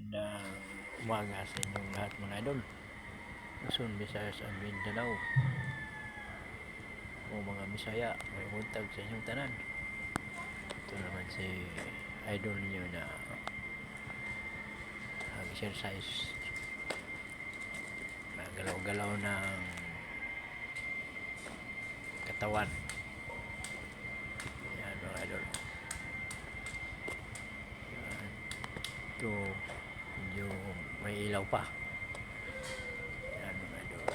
Magandang umaga sa inyong lahat mga idol. Luzon, Visayas at Mindanao. O mga Bisaya, may buntag sa inyong tanan. Ito naman si idol niyo na exercise, nagalaw-galaw ng katawan. Yan mga idol. Ito medyo may ilaw pa. Yan mga idol.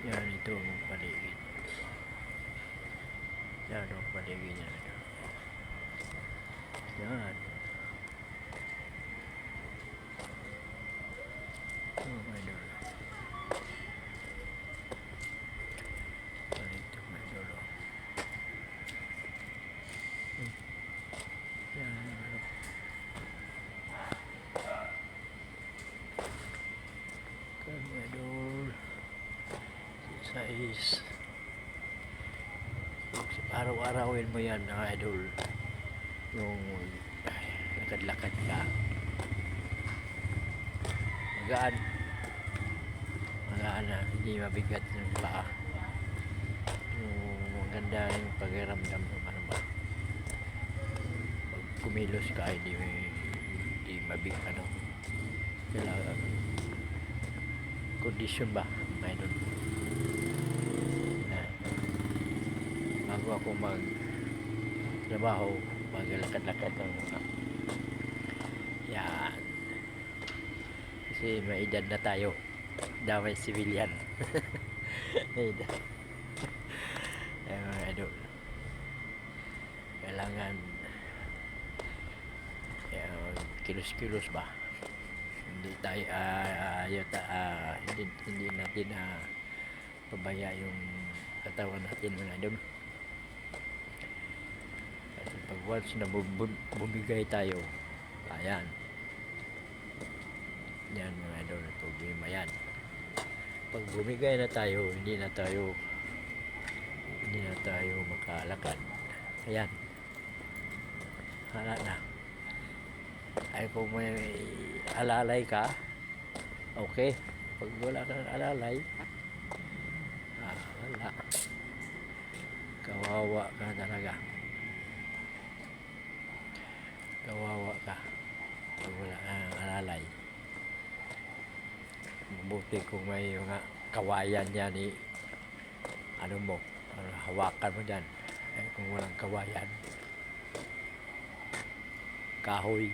Yan ito ang paligid. Yan ang paligid niya. Yan. Ito mga idol. Ito mga idol. Yan ano. Mga idol. Size. Araw-arawin mo yan mga idol. Yung lakad-lakad ka. Magaan na, hindi mabigat yung paa. Yung maganda yung pakiramdam mo, ano ba, pag kumilos ka hindi mabigat, ano, kailangan kondisyon ba mga idol. Bago ako mag trabaho, maglalakad-lakad ng yan, kasi may edad na tayo, damay civilian. May edad. Ay mga idol, kailangan kilos-kilos ba, hindi tayo hindi natin pabaya yung katawan natin mga idol. Kasi pag once na bumigay tayo, ayan yan mga idol, problema yan. Pag bumigay na tayo, hindi na tayo makalakad. Ayan, hala na. Ay kung may alalay ka, okay. Pag wala kang alalay, wala, kawawa ka talaga. Kawawa ka pag wala kang alalay. Mabuti kung may mga kawayan yan, ano mo, hawakan mo dyan. Eh, kung walang kawayan, kahoy,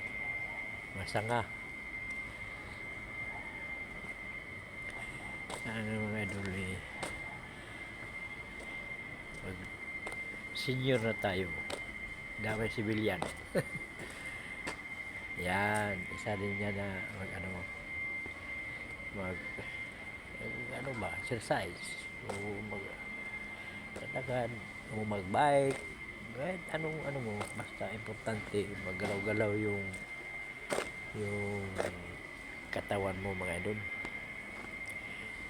masanga, ano mga idol, pag senior na tayo, damay civilian. Yan, isa din yan na exercise, o maglakad, o magbike, kahit anong mo, basta importante maggalaw-galaw yung katawan mo mga idol.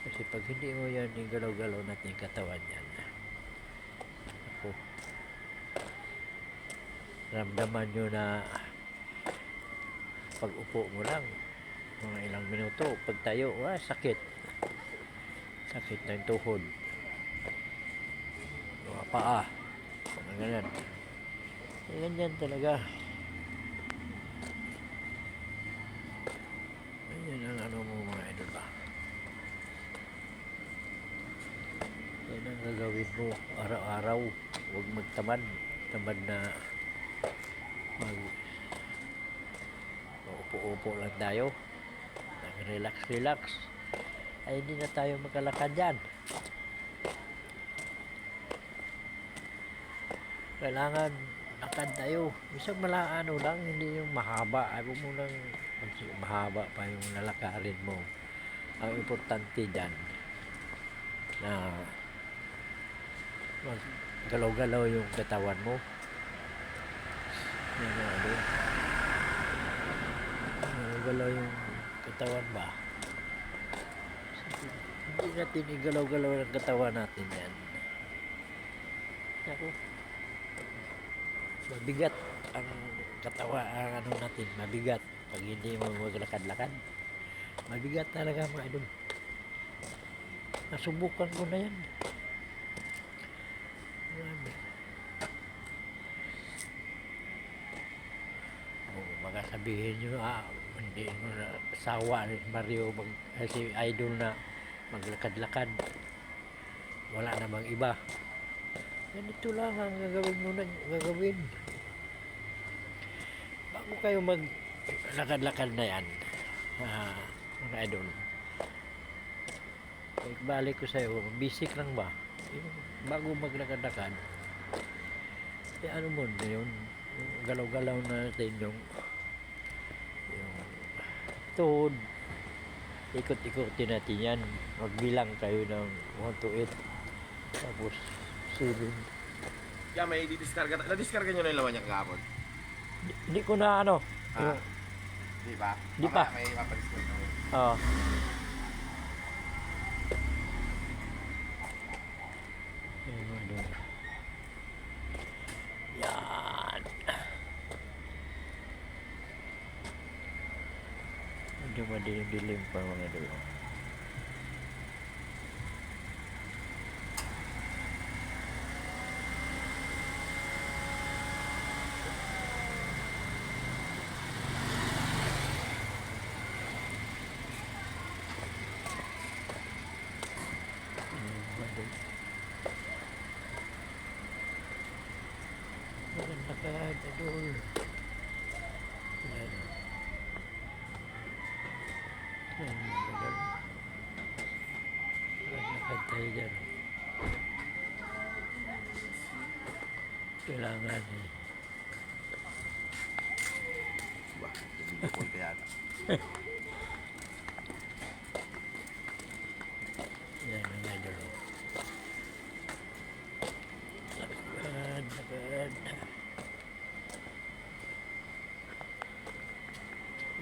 Kasi pag hindi mo yan igalaw-galaw natin yung katawan yan, ako, ramdaman nyo na pag upo mo lang mga ilang minuto, pag tayo, sakit ng tuhod, mga paa, ganyan. Ganyan talaga. Ganyan ang mo mga idol ba. Yan ang gagawin mo araw-araw. Huwag magtamad na upo-upo lang tayo, relax, ay hindi na tayo makalakad yan. Kailangan lakad tayo, isang malaano lang, hindi yung mahaba. Ayaw mo lang mahaba pa yung lalakarin mo. Ang importante dyan na galaw-galaw yung katawan mo. Galaw yung katawan ba, hindi natin igalaw-galaw ang katawan natin yan. Ako, mabigat ang katawan, ang ano natin, mabigat. Pag hindi mo maglakad-lakad, mabigat talaga mga idol. Nasubukan ko na yan. Grabe. Baka sabihin nyo, hindi mo na sawa ni Mario si idol na maglakad-lakad. Wala namang iba. Ganito lang ang gagawin mo na gagawin. Bago kayo maglakad-lakad na yan, mga idol, balik ko sa'yo, basic lang ba? Yung bago maglakad-lakad, ano mo yun, yung galaw-galaw natin yung tuhod, ikot-ikotin natin yan. Magbilang kayo ng 1 to 8, tapos 7. Yeah, may didiskarga. Na-diskarga nyo na yung laman niya kahapon? Hindi ko na ano. Di ba? Di pa. May mapadiskarga na. Oo. Yan. Medyo madilim-dilim pa mga idol. Maglakad, idol. Yan. Yan, idol. Maglakad tayo dyan. Kailangan eh. Ba, hindi ko kaya yata. Yan ang idol. Lakad, lakad.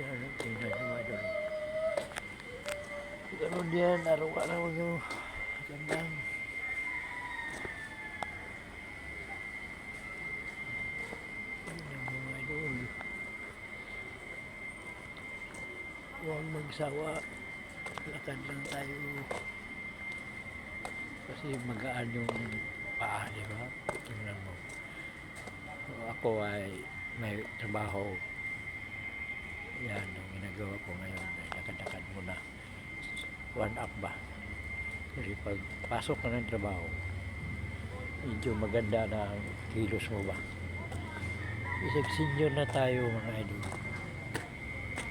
Yan ang tingnan ng idol. Ganun yan, araw-araw nyo. Gandang. Yan mga idol. Huwag magsawa. Lakad lang tayo. Kasi magaan yung paa, di ba? Tingnan mo. So, ako ay may trabaho. Yan ang ginagawa ko ngayon. Lakad-lakad muna. 1 up ba? Kasi pag pasok ka ng trabaho, medyo maganda na ang kilos mo ba? Isang senior na tayo mga idol.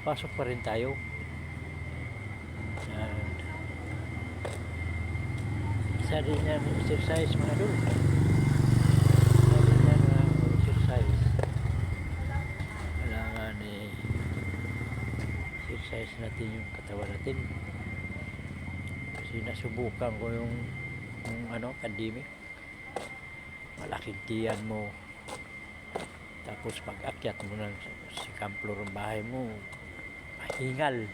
Pasok pa rin tayo. Yan. Isa din yan exercise mga idol. Isa din yan exercise. Kailangan exercise natin yung katawan natin. Kasi nasubukan ko yung pandemic. Malaking tiyan mo. Tapos pag akyat mo ng second floor ng bahay mo, mahingal.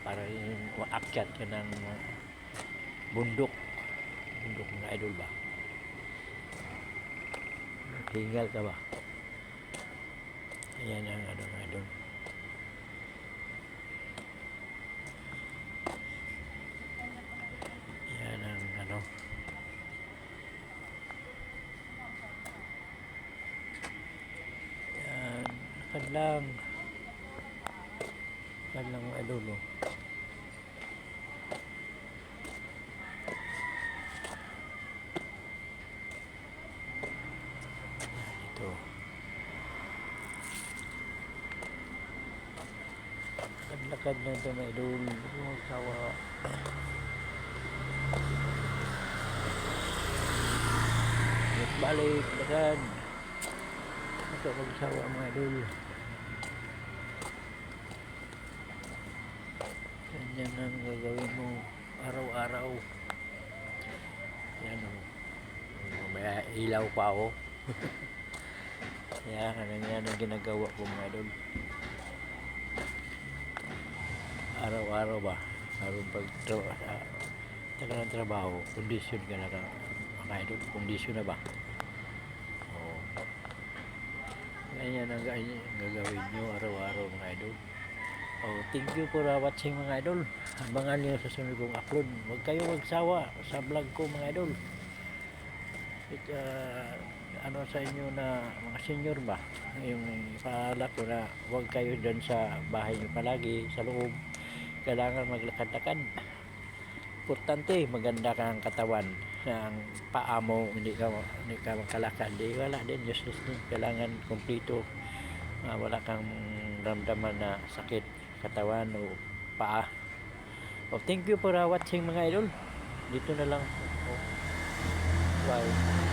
Para yung akyat ka ng bundok. Bundok mga idol ba? Hingal ka ba? Ayan ang mga idol. Ayan ang Ayan, lakad lang. Lakad lang mga idol. Lakad na ito mga idol. Huwag sawa. Balik, lakad. Ito huwag sawa mga idol. Ganyan ang gagawin mo araw-araw. Yan o. May ilaw pa ako. Yan ang ginagawa ko mga idol. Araw-araw ba? Araw pag taga ng trabaho, kondisyon ka na mga idol. Kondisyon na ba? Oo. Ayan ang gagawin nyo araw-araw mga idol. Oh, thank you for watching mga idol. Abangan nyo sa sunod kong upload. Huwag kayo magsawa sa vlog ko mga idol. Ano sa inyo na mga senior ba? Yung paalala ko na huwag kayo dyan sa bahay nyo palagi, sa loob. Kailangan maglakad-lakad. Importante, maganda kang katawan. Ang paa mo, hindi ka makalakad. Di, wala din, useless din. Kailangan kumplito. Wala kang ramdaman na sakit katawan o paa. Oh, thank you for watching mga idol. Dito na lang. Oh, bye.